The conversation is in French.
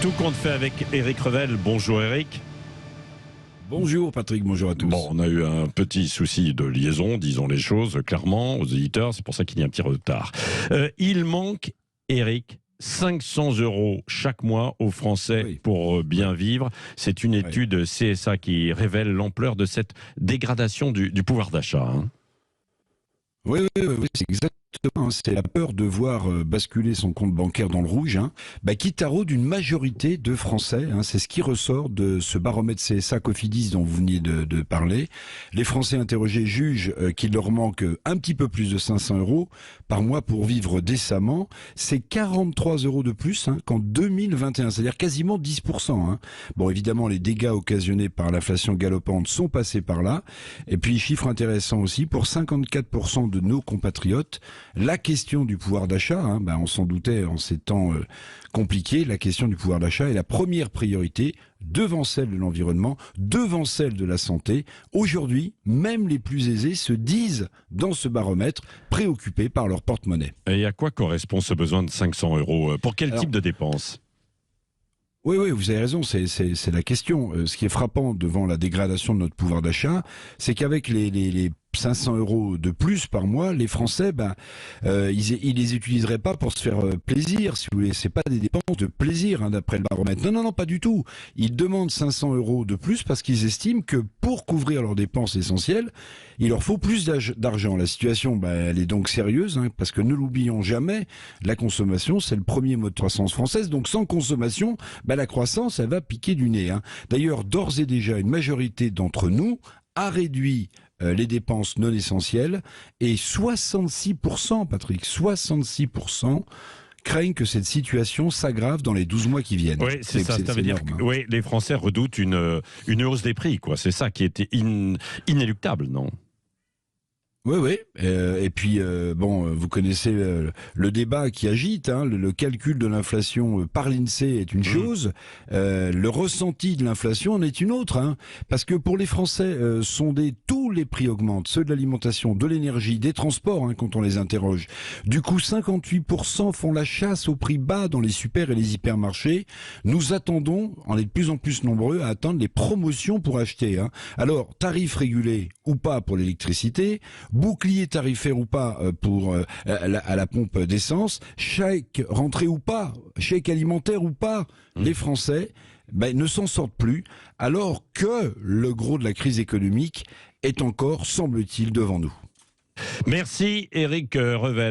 Tout compte fait avec Éric Revel. Bonjour Éric. Bonjour Patrick, bonjour à tous. Bon, on a eu un petit souci de liaison, disons les choses clairement aux éditeurs, c'est pour ça qu'il y a un petit retard. Il manque, Éric, 500 € chaque mois aux Français pour bien vivre. C'est une étude CSA qui révèle l'ampleur de cette dégradation du pouvoir d'achat. Oui, c'est exactement. C'est la peur de voir basculer son compte bancaire dans le rouge, qui taraude une majorité de Français. C'est ce qui ressort de ce baromètre CSA Cofidis dont vous veniez de parler. Les Français interrogés jugent qu'il leur manque un petit peu plus de 500 € par mois pour vivre décemment. C'est 43 € de plus qu'en 2021, c'est-à-dire quasiment 10%. Bon, évidemment, les dégâts occasionnés par l'inflation galopante sont passés par là. Et puis, chiffre intéressant aussi, pour 54% de nos compatriotes, la question du pouvoir d'achat, on s'en doutait en ces temps compliqués, la question du pouvoir d'achat est la première priorité devant celle de l'environnement, devant celle de la santé. Aujourd'hui, même les plus aisés se disent, dans ce baromètre, préoccupés par leur porte-monnaie. Et à quoi correspond ce besoin de 500 €? Pour quel type de dépenses ? Oui, vous avez raison, c'est la question. Ce qui est frappant devant la dégradation de notre pouvoir d'achat, c'est qu'avec les 500 € de plus par mois, les Français, ils les utiliseraient pas pour se faire plaisir, si vous voulez. C'est pas des dépenses de plaisir, d'après le baromètre. Non, pas du tout. Ils demandent 500 € de plus parce qu'ils estiment que pour couvrir leurs dépenses essentielles, il leur faut plus d'argent. La situation, elle est donc sérieuse, parce que ne l'oublions jamais, la consommation, c'est le premier mot de croissance française. Donc sans consommation, la croissance, elle va piquer du nez. D'ailleurs, d'ores et déjà, une majorité d'entre nous a réduit les dépenses non essentielles, et 66%, Patrick, 66% craignent que cette situation s'aggrave dans les 12 mois qui viennent. Oui, c'est ça. Ça veut dire que les Français redoutent une hausse des prix, quoi. C'est ça qui était inéluctable, non ? Oui. Et puis, vous connaissez le débat qui agite. Le calcul de l'inflation par l'INSEE est une chose. Le ressenti de l'inflation en est une autre. Parce que pour les Français, sondés, tous les prix augmentent. Ceux de l'alimentation, de l'énergie, des transports, quand on les interroge. Du coup, 58% font la chasse au prix bas dans les super et les hypermarchés. Nous attendons, on est de plus en plus nombreux à attendre les promotions pour acheter. Alors, tarifs régulés ou pas pour l'électricité, bouclier tarifaire ou pas pour à la pompe d'essence, chèque rentrée ou pas, chèque alimentaire ou pas, les Français ne s'en sortent plus, alors que le gros de la crise économique est encore, semble-t-il, devant nous. Merci Éric Revel.